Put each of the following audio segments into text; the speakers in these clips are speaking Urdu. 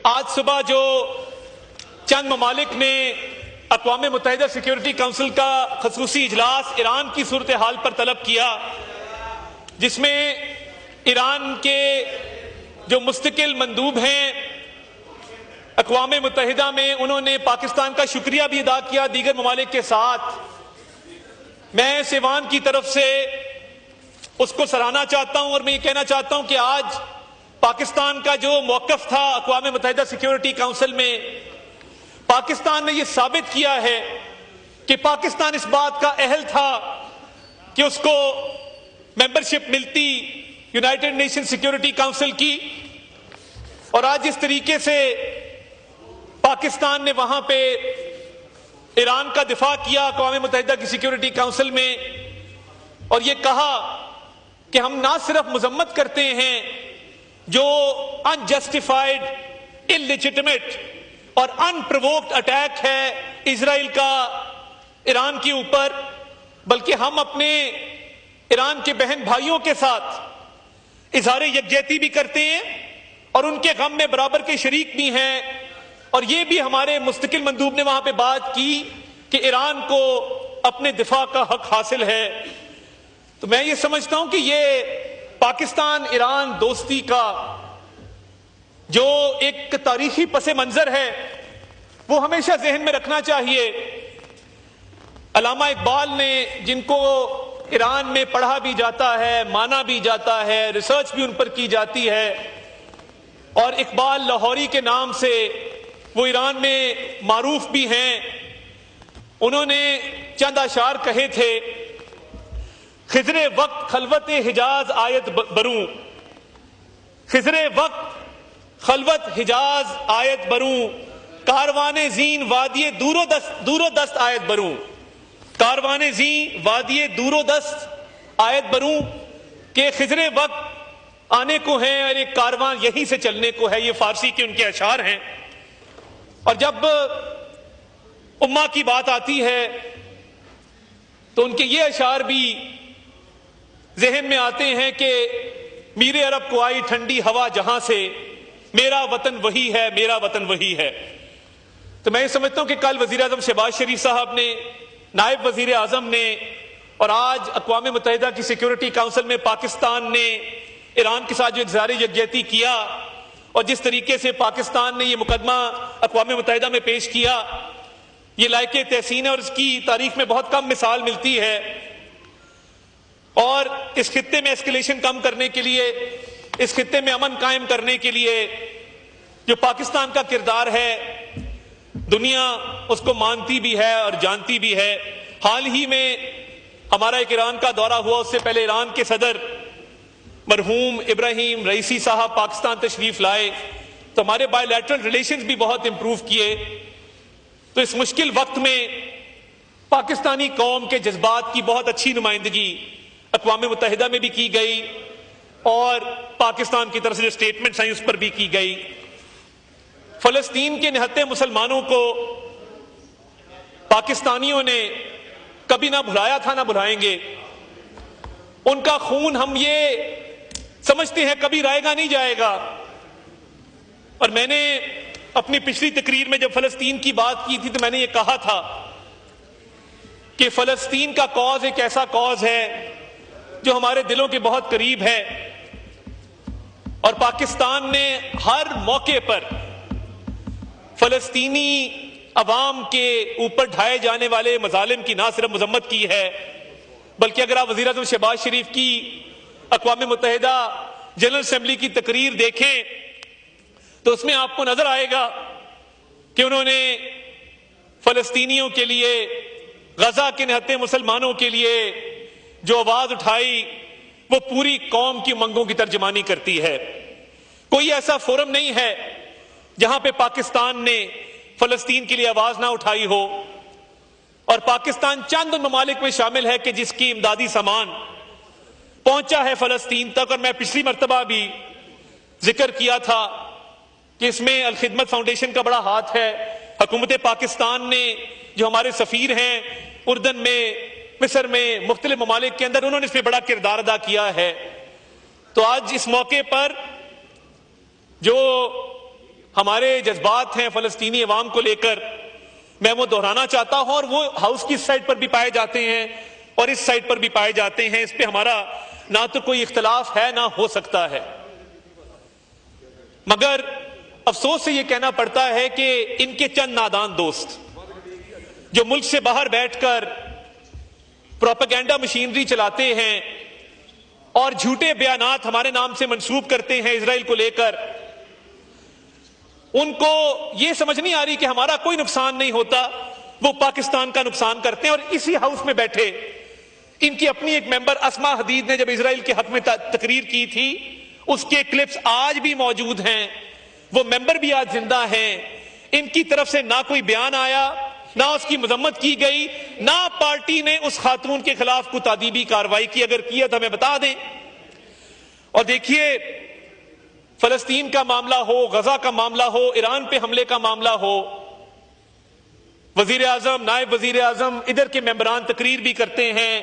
آج صبح جو چند ممالک نے اقوام متحدہ سیکیورٹی کونسل کا خصوصی اجلاس ایران کی صورتحال پر طلب کیا، جس میں ایران کے جو مستقل مندوب ہیں اقوام متحدہ میں، انہوں نے پاکستان کا شکریہ بھی ادا کیا دیگر ممالک کے ساتھ۔ میں سیوان کی طرف سے اس کو سراہنا چاہتا ہوں، اور میں یہ کہنا چاہتا ہوں کہ آج پاکستان کا جو موقف تھا اقوام متحدہ سیکیورٹی کونسل میں، پاکستان نے یہ ثابت کیا ہے کہ پاکستان اس بات کا اہل تھا کہ اس کو ممبرشپ ملتی یونائیٹڈ نیشن سیکیورٹی کونسل کی، اور آج جس طریقے سے پاکستان نے وہاں پہ ایران کا دفاع کیا اقوام متحدہ کی سیکیورٹی کونسل میں، اور یہ کہا کہ ہم نہ صرف مذمت کرتے ہیں جو انجسٹیفائڈ، انلیجٹمیٹ اور انپرووکڈ اٹیک ہے اسرائیل کا ایران کے اوپر، بلکہ ہم اپنے ایران کے بہن بھائیوں کے ساتھ اظہار یکجہتی بھی کرتے ہیں اور ان کے غم میں برابر کے شریک بھی ہیں۔ اور یہ بھی ہمارے مستقل مندوب نے وہاں پہ بات کی کہ ایران کو اپنے دفاع کا حق حاصل ہے۔ تو میں یہ سمجھتا ہوں کہ یہ پاکستان ایران دوستی کا جو ایک تاریخی پس منظر ہے وہ ہمیشہ ذہن میں رکھنا چاہیے۔ علامہ اقبال نے، جن کو ایران میں پڑھا بھی جاتا ہے، مانا بھی جاتا ہے، ریسرچ بھی ان پر کی جاتی ہے، اور اقبال لاہوری کے نام سے وہ ایران میں معروف بھی ہیں، انہوں نے چند اشعار کہے تھے: خضر وقت خلوت حجاز آیت بروں، خضر وقت خلوت حجاز آیت بروں، کاروان زین وادی دور و دست آیت بروں، کاروان زین وادی دور و دست آیت بروں، کہ خضر وقت آنے کو ہے اور ایک کاروان یہیں سے چلنے کو ہے۔ یہ فارسی کے ان کے اشعار ہیں۔ اور جب امہ کی بات آتی ہے تو ان کے یہ اشعار بھی ذہن میں آتے ہیں کہ میر عرب کو آئی ٹھنڈی ہوا جہاں سے، میرا وطن وہی ہے، میرا وطن وہی ہے۔ تو میں یہ سمجھتا ہوں کہ کل وزیر اعظم شہباز شریف صاحب نے، نائب وزیر اعظم نے، اور آج اقوام متحدہ کی سیکیورٹی کونسل میں پاکستان نے ایران کے ساتھ جو اظہار یکجہتی کیا، اور جس طریقے سے پاکستان نے یہ مقدمہ اقوام متحدہ میں پیش کیا، یہ لائق تحسین ہے اور اس کی تاریخ میں بہت کم مثال ملتی ہے۔ اور اس خطے میں ایسکیلیشن کم کرنے کے لیے، اس خطے میں امن قائم کرنے کے لیے جو پاکستان کا کردار ہے، دنیا اس کو مانتی بھی ہے اور جانتی بھی ہے۔ حال ہی میں ہمارا ایک ایران کا دورہ ہوا، اس سے پہلے ایران کے صدر مرحوم ابراہیم رئیسی صاحب پاکستان تشریف لائے، تو ہمارے بائی لیٹرل ریلیشنز بھی بہت امپروو کیے۔ تو اس مشکل وقت میں پاکستانی قوم کے جذبات کی بہت اچھی نمائندگی اقوام متحدہ میں بھی کی گئی، اور پاکستان کی طرف سے جو سٹیٹمنٹس ہیں اس پر بھی کی گئی۔ فلسطین کے نہتے مسلمانوں کو پاکستانیوں نے کبھی نہ بھلایا تھا، نہ بھلائیں گے۔ ان کا خون ہم یہ سمجھتے ہیں کبھی رائے گا نہیں جائے گا۔ اور میں نے اپنی پچھلی تقریر میں جب فلسطین کی بات کی تھی تو میں نے یہ کہا تھا کہ فلسطین کا کاز ایک ایسا کاز ہے جو ہمارے دلوں کے بہت قریب ہے، اور پاکستان نے ہر موقع پر فلسطینی عوام کے اوپر ڈھائے جانے والے مظالم کی نہ صرف مذمت کی ہے، بلکہ اگر آپ وزیر اعظم شہباز شریف کی اقوام متحدہ جنرل اسمبلی کی تقریر دیکھیں تو اس میں آپ کو نظر آئے گا کہ انہوں نے فلسطینیوں کے لیے، غزہ کے نہتے مسلمانوں کے لیے جو آواز اٹھائی وہ پوری قوم کی منگوں کی ترجمانی کرتی ہے۔ کوئی ایسا فورم نہیں ہے جہاں پہ پاکستان نے فلسطین کے لیے آواز نہ اٹھائی ہو، اور پاکستان چند ممالک میں شامل ہے کہ جس کی امدادی سامان پہنچا ہے فلسطین تک۔ اور میں پچھلی مرتبہ بھی ذکر کیا تھا کہ اس میں الخدمت فاؤنڈیشن کا بڑا ہاتھ ہے۔ حکومت پاکستان نے، جو ہمارے سفیر ہیں اردن میں، مصر میں، مختلف ممالک کے اندر، انہوں نے اس میں بڑا کردار ادا کیا ہے۔ تو آج اس موقع پر جو ہمارے جذبات ہیں فلسطینی عوام کو لے کر، میں وہ دہرانا چاہتا ہوں، اور وہ ہاؤس کی سائٹ پر بھی پائے جاتے ہیں اور اس سائٹ پر بھی پائے جاتے ہیں. اس پہ ہمارا نہ تو کوئی اختلاف ہے نہ ہو سکتا ہے. مگر افسوس سے یہ کہنا پڑتا ہے کہ ان کے چند نادان دوست جو ملک سے باہر بیٹھ کر پروپیگنڈا مشینری چلاتے ہیں اور جھوٹے بیانات ہمارے نام سے منسوب کرتے ہیں اسرائیل کو لے کر، ان کو یہ سمجھ نہیں آ رہی کہ ہمارا کوئی نقصان نہیں ہوتا، وہ پاکستان کا نقصان کرتے ہیں. اور اسی ہاؤس میں بیٹھے ان کی اپنی ایک ممبر اسما حدید نے جب اسرائیل کے حق میں تقریر کی تھی، اس کے کلپس آج بھی موجود ہیں، وہ ممبر بھی آج زندہ ہیں. ان کی طرف سے نہ کوئی بیان آیا، نہ اس کی مذمت کی گئی، نہ پارٹی نے اس خاتون کے خلاف کوئی تادیبی کارروائی کی. اگر کیا تو ہمیں بتا دیں. اور دیکھیے، فلسطین کا معاملہ ہو، غزہ کا معاملہ ہو، ایران پہ حملے کا معاملہ ہو، وزیر اعظم، نائب وزیر اعظم، ادھر کے ممبران تقریر بھی کرتے ہیں،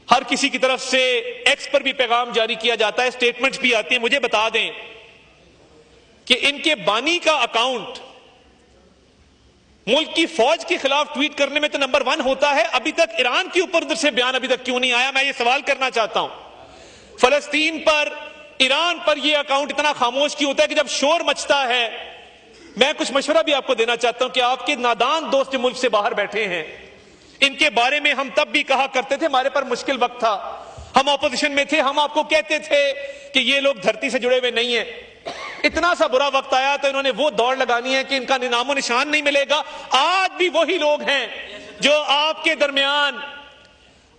ہر کسی کی طرف سے ایکس پر بھی پیغام جاری کیا جاتا ہے، سٹیٹمنٹس بھی آتے ہیں. مجھے بتا دیں کہ ان کے بانی کا اکاؤنٹ ملک کی فوج کے خلاف ٹویٹ کرنے میں تو نمبر 1 ہوتا ہے، ابھی تک ایران کے اوپر ادھر سے بیان ابھی تک کیوں نہیں آیا؟ میں یہ سوال کرنا چاہتا ہوں. فلسطین پر، ایران پر یہ اکاؤنٹ اتنا خاموش کیوں ہوتا ہے کہ جب شور مچتا ہے؟ میں کچھ مشورہ بھی آپ کو دینا چاہتا ہوں کہ آپ کے نادان دوست جو ملک سے باہر بیٹھے ہیں، ان کے بارے میں ہم تب بھی کہا کرتے تھے، ہمارے پر مشکل وقت تھا، ہم اپوزیشن میں تھے، ہم آپ کو کہتے تھے کہ یہ لوگ دھرتی سے جڑے ہوئے نہیں ہیں. اتنا سا برا وقت آیا تو انہوں نے وہ دوڑ لگانی ہے کہ ان کا نام و نشان نہیں ملے گا. آج بھی وہی لوگ ہیں جو آپ کے درمیان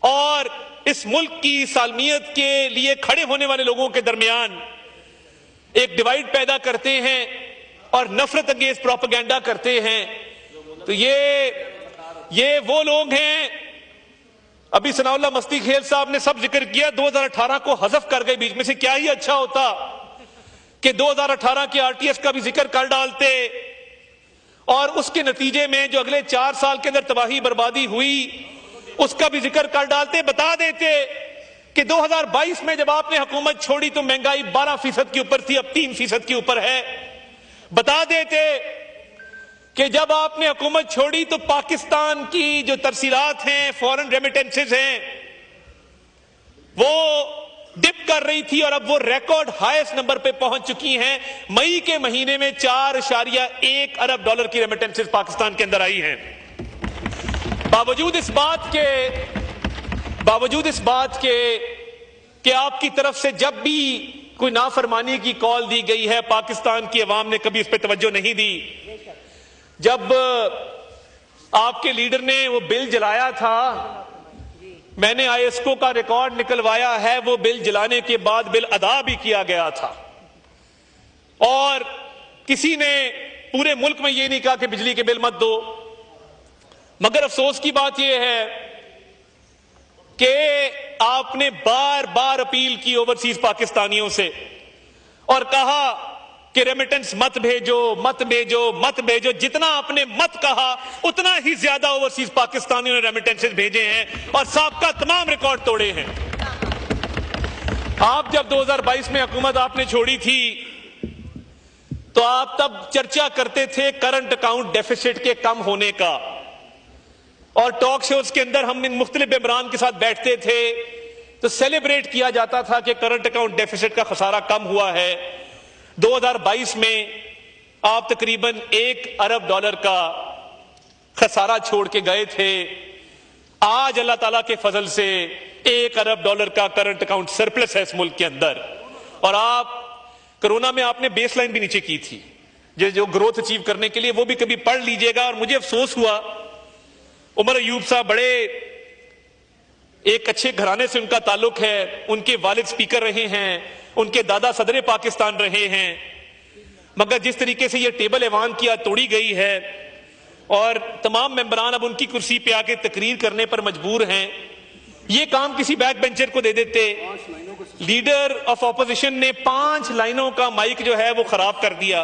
اور اس ملک کی سالمیت کے لیے کھڑے ہونے والے لوگوں کے درمیان ایک ڈیوائیڈ پیدا کرتے ہیں اور نفرت انگیز پروپیگنڈا کرتے ہیں. تو یہ وہ لوگ ہیں. ابھی ثناء اللہ مستی خیل صاحب نے سب ذکر کیا، 2018 کو حذف کر گئے بیچ میں سے. کیا ہی اچھا ہوتا کہ 2018 کے RTS کا بھی ذکر کر ڈالتے، اور اس کے نتیجے میں جو اگلے 4 سال کے اندر تباہی بربادی ہوئی اس کا بھی ذکر کر ڈالتے. بتا دیتے کہ 2022 میں جب آپ نے حکومت چھوڑی تو مہنگائی 12% کے اوپر تھی، اب 3% کے اوپر ہے. بتا دیتے کہ جب آپ نے حکومت چھوڑی تو پاکستان کی جو ترسیلات ہیں، فورن ریمیٹنسز ہیں، وہ ڈپ کر رہی تھی اور اب وہ ریکارڈ ہائیسٹ نمبر پہ پہنچ چکی ہیں. مئی کے مہینے میں 4.1 ارب ڈالر کی ریمیٹنسز پاکستان کے اندر آئی ہیں. باوجود اس بات کے کہ آپ کی طرف سے جب بھی کوئی نافرمانی کی کال دی گئی ہے، پاکستان کی عوام نے کبھی اس پہ توجہ نہیں دی. جب آپ کے لیڈر نے وہ بل جلایا تھا، میں نے ISCO کا ریکارڈ نکلوایا ہے، وہ بل جلانے کے بعد بل ادا بھی کیا گیا تھا، اور کسی نے پورے ملک میں یہ نہیں کہا کہ بجلی کے بل مت دو. مگر افسوس کی بات یہ ہے کہ آپ نے بار بار اپیل کی اوورسیز پاکستانیوں سے اور کہا کہ ریمیٹنس مت بھیجو مت بھیجو مت بھیجو. جتنا آپ نے مت کہا اتنا ہی زیادہ اوورسیز پاکستانیوں نے ریمیٹنسز بھیجے ہیں اور سابقہ تمام ریکارڈ توڑے ہیں. آپ جب 2022 میں حکومت آپ نے چھوڑی تھی تو آپ تب چرچا کرتے تھے کرنٹ اکاؤنٹ ڈیفیسٹ کے کم ہونے کا، اور ٹاک شوز کے اندر ہم ان مختلف ممبران کے ساتھ بیٹھتے تھے تو سیلیبریٹ کیا جاتا تھا کہ کرنٹ اکاؤنٹ ڈیفیسٹ کا خسارہ کم ہوا ہے. 2022 میں آپ تقریباً 1 ارب ڈالر کا خسارہ چھوڑ کے گئے تھے. آج اللہ تعالیٰ کے فضل سے 1 ارب ڈالر کا کرنٹ اکاؤنٹ سرپلس ہے اس ملک کے اندر. اور آپ کرونا میں آپ نے بیس لائن بھی نیچے کی تھی جو گروتھ اچیو کرنے کے لیے، وہ بھی کبھی پڑھ لیجئے گا. اور مجھے افسوس ہوا، عمر ایوب صاحب بڑے ایک اچھے گھرانے سے ان کا تعلق ہے، ان کے والد سپیکر رہے ہیں، ان کے دادا صدر پاکستان رہے ہیں، مگر جس طریقے سے یہ ٹیبل ایوان کیا توڑی گئی ہے اور تمام ممبران اب ان کی کرسی پہ آ کے تقریر کرنے پر مجبور ہیں. یہ کام کسی بیک بینچر کو دے دیتے. لیڈر آف اپوزیشن نے 5 لائنوں کا مائک جو ہے وہ خراب کر دیا،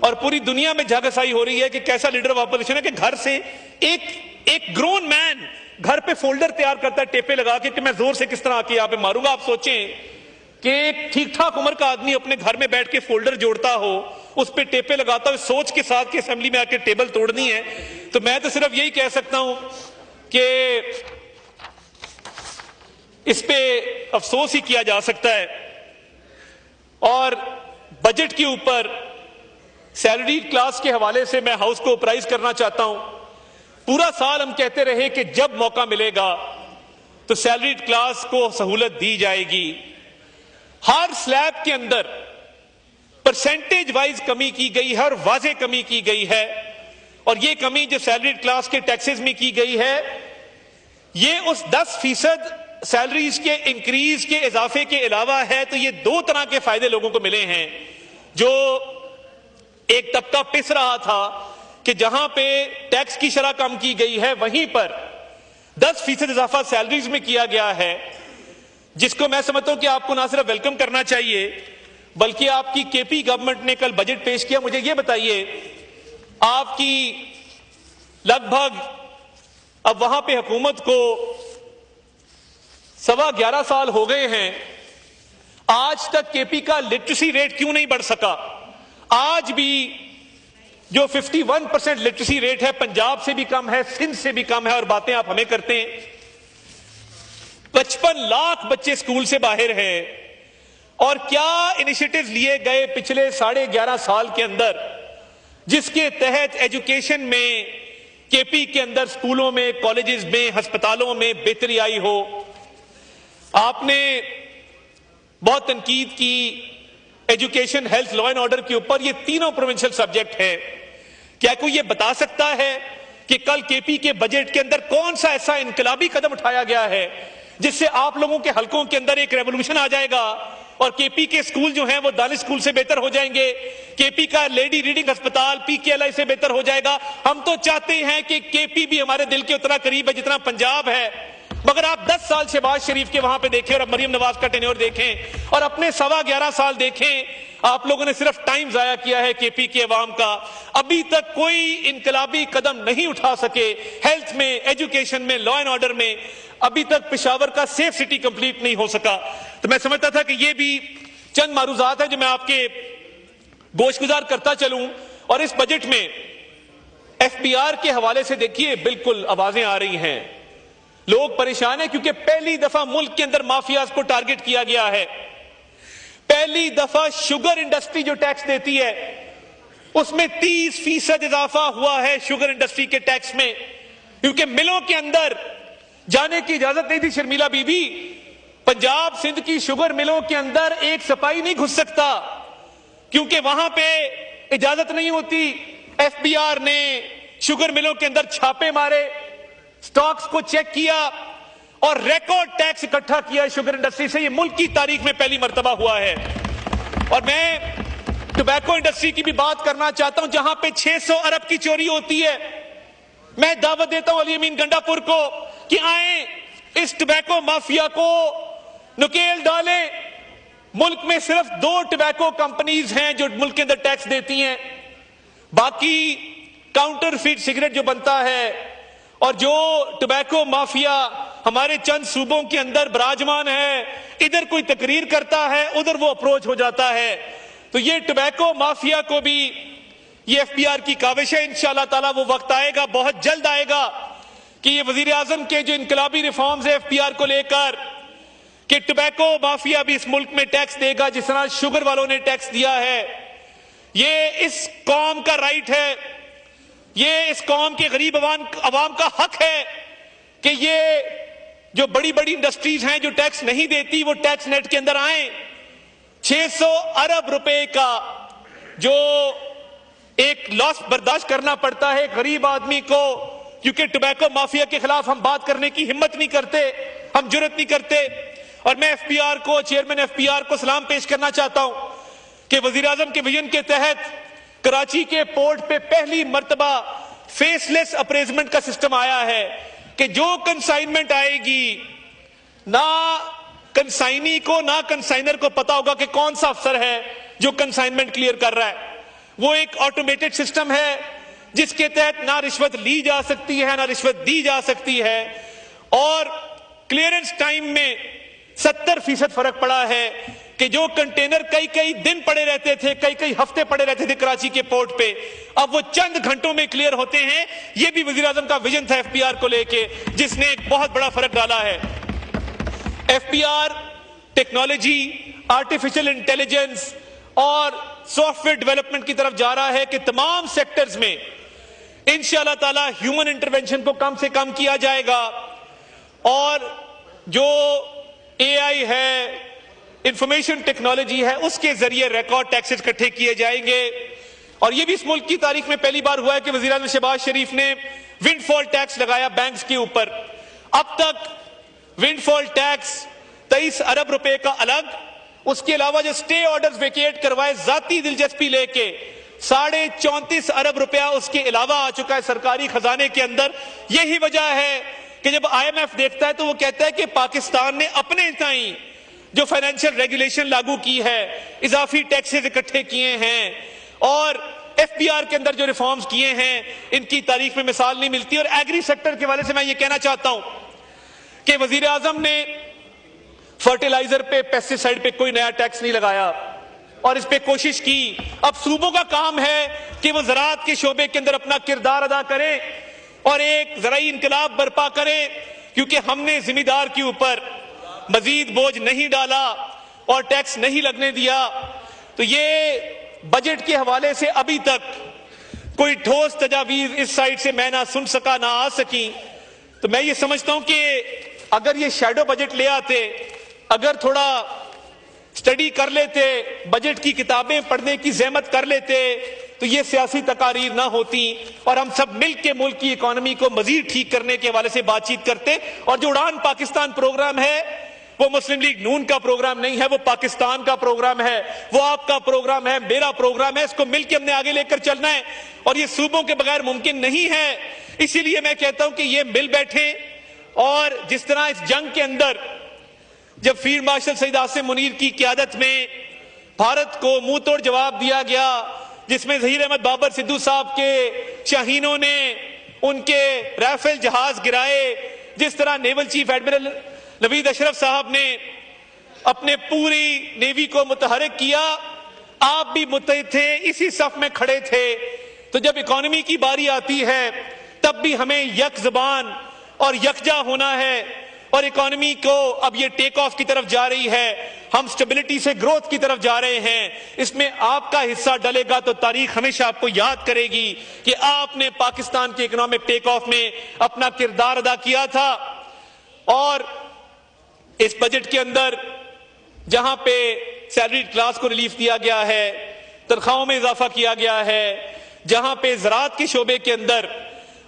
اور پوری دنیا میں جھگسائی ہو رہی ہے کہ کیسا لیڈر آف اپوزیشن ہے کہ گھر سے ایک گرون مین گھر پہ فولڈر تیار کرتا ہے ٹیپے لگا کے کہ میں زور سے کس طرح آ کے یہاں پہ ماروں گا. آپ سوچیں کہ ایک ٹھیک ٹھاک عمر کا آدمی اپنے گھر میں بیٹھ کے فولڈر جوڑتا ہو اس پہ ٹیپے لگاتا ہوں سوچ کے ساتھ کہ اسمبلی میں آ کے ٹیبل توڑنی ہے، تو میں تو صرف یہی کہہ سکتا ہوں کہ اس پہ افسوس ہی کیا جا سکتا ہے۔ اور بجٹ کے اوپر سیلریڈ کلاس کے حوالے سے میں ہاؤس کو اپرائز کرنا چاہتا ہوں۔ پورا سال ہم کہتے رہے کہ جب موقع ملے گا تو سیلریڈ کلاس کو سہولت دی جائے گی۔ ہر سلیب کے اندر پرسنٹیج وائز کمی کی گئی ہے اور واضح کمی کی گئی ہے، اور یہ کمی جو سیلریڈ کلاس کے ٹیکسز میں کی گئی ہے یہ اس 10% سیلریز کے انکریز کے اضافے کے علاوہ ہے۔ تو یہ دو طرح کے فائدے لوگوں کو ملے ہیں۔ جو ایک طبقہ پس رہا تھا کہ جہاں پہ ٹیکس کی شرح کم کی گئی ہے وہیں پر 10% اضافہ سیلریز میں کیا گیا ہے، جس کو میں سمجھتا ہوں کہ آپ کو نہ صرف ویلکم کرنا چاہیے بلکہ آپ کی کے پی گورنمنٹ نے کل بجٹ پیش کیا۔ مجھے یہ بتائیے، آپ کی لگ بھگ اب وہاں پہ حکومت کو 11.25 سال ہو گئے ہیں، آج تک کے پی کا لٹریسی ریٹ کیوں نہیں بڑھ سکا؟ آج بھی جو 51% لٹریسی ریٹ ہے پنجاب سے بھی کم ہے، سندھ سے بھی کم ہے، اور باتیں آپ ہمیں کرتے ہیں۔ 55 لاکھ بچے اسکول سے باہر ہیں، اور کیا انیشیٹیوز لیے گئے پچھلے 11.5 سال کے اندر جس کے تحت ایجوکیشن میں کے پی کے اندر اسکولوں میں، کالجز میں، ہسپتالوں میں بہتری آئی ہو؟ آپ نے بہت تنقید کی education, health, law and order کے اوپر۔ یہ تینوں پروونشل سبجیکٹ ہیں۔ کیا کوئی یہ بتا سکتا ہے کہ کل کے پی کے بجٹ کے اندر کون سا ایسا انقلابی قدم اٹھایا گیا ہے جس سے آپ لوگوں کے حلقوں کے اندر ایک ریولوشن آ جائے گا اور کے پی کے اسکول جو ہیں وہ دانش اسکول سے بہتر ہو جائیں گے، کے پی کا لیڈی ریڈنگ ہسپتال پی کے ایل آئی سے بہتر ہو جائے گا؟ ہم تو چاہتے ہیں کہ کے پی بھی ہمارے دل کے اتنا قریب ہے جتنا پنجاب ہے، مگر آپ 10 سال شہباز شریف کے وہاں پہ دیکھیں اور اب مریم نواز کا ٹینیور دیکھیں اور اپنے 11.25 سال دیکھیں، آپ لوگوں نے صرف ٹائم ضائع کیا ہے کے پی کے عوام کا۔ ابھی تک کوئی انقلابی قدم نہیں اٹھا سکے ہیلتھ میں، ایجوکیشن میں، لا اینڈ آرڈر میں۔ ابھی تک پشاور کا سیف سٹی کمپلیٹ نہیں ہو سکا۔ تو میں سمجھتا تھا کہ یہ بھی چند معروضات ہیں جو میں آپ کے گوش گزار کرتا چلوں۔ اور اس بجٹ میں ایف پی آر کے حوالے سے دیکھیے بالکل آوازیں آ رہی ہیں، لوگ پریشان ہیں کیونکہ پہلی دفعہ ملک کے اندر مافیاز کو ٹارگٹ کیا گیا ہے۔ پہلی دفعہ شوگر انڈسٹری جو ٹیکس دیتی ہے اس میں 30% اضافہ ہوا ہے شوگر انڈسٹری کے ٹیکس میں، کیونکہ ملوں کے اندر جانے کی اجازت نہیں تھی۔ شرمیلا بی بی، پنجاب سندھ کی شوگر ملوں کے اندر ایک سپاہی نہیں گھس سکتا کیونکہ وہاں پہ اجازت نہیں ہوتی۔ ایف بی آر نے شوگر ملوں کے اندر چھاپے مارے، سٹاکس کو چیک کیا اور ریکارڈ ٹیکس اکٹھا کیا شوگر انڈسٹری سے۔ یہ ملک کی تاریخ میں پہلی مرتبہ ہوا ہے۔ اور میں ٹوبیکو انڈسٹری کی بھی بات کرنا چاہتا ہوں جہاں پہ 600 ارب کی چوری ہوتی ہے۔ میں دعوت دیتا ہوں علی امین گنڈا پور کو کہ آئیں اس ٹوبیکو مافیا کو نکیل ڈالیں۔ ملک میں صرف 2 ٹوبیکو کمپنیز ہیں جو ملک کے اندر ٹیکس دیتی ہیں، باقی کاؤنٹر فیٹ سگریٹ جو بنتا ہے اور جو ٹوبیکو مافیا ہمارے چند صوبوں کے اندر براجمان ہے، ادھر کوئی تقریر کرتا ہے ادھر وہ اپروچ ہو جاتا ہے۔ تو یہ ٹوبیکو مافیا کو بھی یہ ایف پی آر کی کاوش ہے۔ انشاءاللہ تعالیٰ وہ وقت آئے گا، بہت جلد آئے گا کہ یہ وزیر اعظم کے جو انقلابی ریفارمز ہیں ایف پی آر کو لے کر کہ ٹوبیکو مافیا بھی اس ملک میں ٹیکس دے گا جس طرح شوگر والوں نے ٹیکس دیا ہے۔ یہ اس قوم کا رائٹ ہے، یہ اس قوم کے غریب عوام کا حق ہے کہ یہ جو بڑی بڑی انڈسٹریز ہیں جو ٹیکس نہیں دیتی وہ ٹیکس نیٹ کے اندر آئیں۔ 600 ارب روپے کا جو ایک لاس برداشت کرنا پڑتا ہے غریب آدمی کو، کیونکہ ٹوبیکو مافیا کے خلاف ہم بات کرنے کی ہمت نہیں کرتے، ہم جرت نہیں کرتے۔ اور میں ایف پی آر کو، چیئرمین ایف پی آر کو سلام پیش کرنا چاہتا ہوں کہ وزیر اعظم کے ویژن کے تحت کراچی کے پورٹ پہ پہلی مرتبہ فیس لیس اپریزمنٹ کا سسٹم آیا ہے کہ جو کنسائنمنٹ آئے گی نہ کنسائنی کو نہ کنسائنر کو پتا ہوگا کہ کون سا افسر ہے جو کنسائنمنٹ کلیئر کر رہا ہے۔ وہ ایک آٹومیٹڈ سسٹم ہے جس کے تحت نہ رشوت لی جا سکتی ہے نہ رشوت دی جا سکتی ہے، اور کلیئرنس ٹائم میں 70% فرق پڑا ہے کہ جو کنٹینر کئی دن پڑے رہتے تھے، کئی ہفتے پڑے رہتے تھے کراچی کے پورٹ پہ، اب وہ چند گھنٹوں میں کلیئر ہوتے ہیں۔ یہ بھی وزیر اعظم کا ویژن تھا ایف پی آر کو لے کے، جس نے ایک بہت بڑا فرق ڈالا ہے۔ F P R technology, artificial intelligence اور سافٹ ویئر ڈیولپمنٹ کی طرف جا رہا ہے کہ تمام سیکٹرز میں انشاءاللہ تعالی ہیومن انٹرونشن کو کم سے کم کیا جائے گا، اور جو اے آئی ہے، انفارمیشن ٹیکنالوجی ہے، اس کے ذریعے ریکارڈ ٹیکسز اکٹھے کیے جائیں گے۔ اور یہ بھی اس ملک کی تاریخ میں پہلی بار ہوا ہے کہ وزیر اعظم شہباز شریف نے ونڈ فال ٹیکس لگایا بینکس کے اوپر۔ اب تک ونڈ فال ٹیکس 23 ارب روپے کا الگ، اس کے علاوہ جو سٹے آرڈرز ویکیٹ کروائے ذاتی دلچسپی لے کے 34.5 ارب روپیہ اس کے علاوہ آ چکا ہے سرکاری خزانے کے اندر۔ یہی وجہ ہے کہ جب آئی ایم ایف دیکھتا ہے تو وہ کہتا ہے کہ پاکستان نے اپنے تئیں جو فائنینشیل ریگولیشن لاگو کی ہے، اضافی ٹیکسز اکٹھے کیے ہیں، اور ایف پی آر کے اندر جو ریفارمز کیے ہیں، ان کی تاریخ میں مثال نہیں ملتی۔ اور ایگری سیکٹر کے حوالے سے میں یہ کہنا چاہتا ہوں کہ وزیر اعظم نے فرٹیلائزر پہ، پیسٹی سائیڈ پہ کوئی نیا ٹیکس نہیں لگایا، اور اس پہ کوشش کی۔ اب صوبوں کا کام ہے کہ وہ زراعت کے شعبے کے اندر اپنا کردار ادا کریں اور ایک زرعی انقلاب برپا کریں، کیونکہ ہم نے ذمہ دار کے اوپر مزید بوجھ نہیں ڈالا اور ٹیکس نہیں لگنے دیا۔ تو یہ بجٹ کے حوالے سے ابھی تک کوئی ٹھوس تجاویز اس سائڈ سے میں نہ سن سکا، نہ آ سکی۔ تو میں یہ سمجھتا ہوں کہ اگر یہ شیڈو بجٹ لے آتے، اگر تھوڑا سٹڈی کر لیتے، بجٹ کی کتابیں پڑھنے کی زحمت کر لیتے، تو یہ سیاسی تقاریر نہ ہوتی، اور ہم سب مل کے ملک کی اکانومی کو مزید ٹھیک کرنے کے حوالے سے بات چیت کرتے۔ اور جو اڑان پاکستان پروگرام ہے، وہ مسلم لیگ نون کا پروگرام نہیں ہے، وہ پاکستان کا پروگرام ہے، وہ آپ کا پروگرام ہے، میرا پروگرام ہے۔ اس کو مل کے ہم نے آگے لے کر چلنا ہے، اور یہ صوبوں کے بغیر ممکن نہیں ہے۔ اسی لیے میں کہتا ہوں کہ یہ مل بیٹھیں، اور جس طرح اس جنگ کے اندر جب فیلڈ مارشل سعید عاصم منیر کی قیادت میں بھارت کو منہ توڑ جواب دیا گیا، جس میں ظہیر احمد بابر سدھو صاحب کے شاہینوں نے ان کے رائفل جہاز گرائے، جس طرح نیول چیف ایڈمرل نوید اشرف صاحب نے اپنے پوری نیوی کو متحرک کیا، آپ بھی متحد تھے، اسی صف میں کھڑے تھے۔ تو جب اکانومی کی باری آتی ہے تب بھی ہمیں یک زبان اور یکجا ہونا ہے، اور اکانومی کو اب یہ ٹیک آف کی طرف جا رہی ہے، ہم سٹیبلٹی سے گروتھ کی طرف جا رہے ہیں۔ اس میں آپ کا حصہ ڈلے گا تو تاریخ ہمیشہ آپ کو یاد کرے گی کہ آپ نے پاکستان کے اکنامک ٹیک آف میں اپنا کردار ادا کیا تھا۔ اور اس بجٹ کے اندر جہاں پہ سیلری کلاس کو ریلیف دیا گیا ہے، تنخواہوں میں اضافہ کیا گیا ہے، جہاں پہ زراعت کے شعبے کے اندر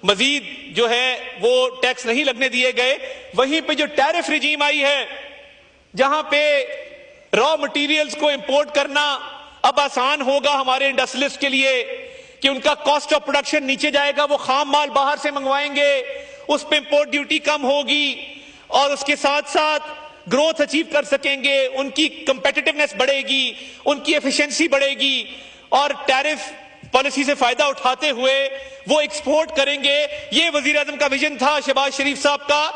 مزید جو ہے وہ ٹیکس نہیں لگنے دیے گئے، وہیں پہ جو ٹیرف رجیم آئی ہے، جہاں پہ را مٹیریلز کو امپورٹ کرنا اب آسان ہوگا ہمارے انڈسٹریلسٹ کے لیے، کہ ان کا کاسٹ آف پروڈکشن نیچے جائے گا، وہ خام مال باہر سے منگوائیں گے، اس پہ امپورٹ ڈیوٹی کم ہوگی، اور اس کے ساتھ ساتھ گروتھ اچیو کر سکیں گے، ان کی کمپیٹیٹیونیس بڑھے گی، ان کی ایفیشنسی بڑھے گی، اور ٹیرف پالیسی سے فائدہ اٹھاتے ہوئے وہ ایکسپورٹ کریں گے۔ یہ وزیر اعظم کا ویژن تھا شہباز شریف صاحب کا۔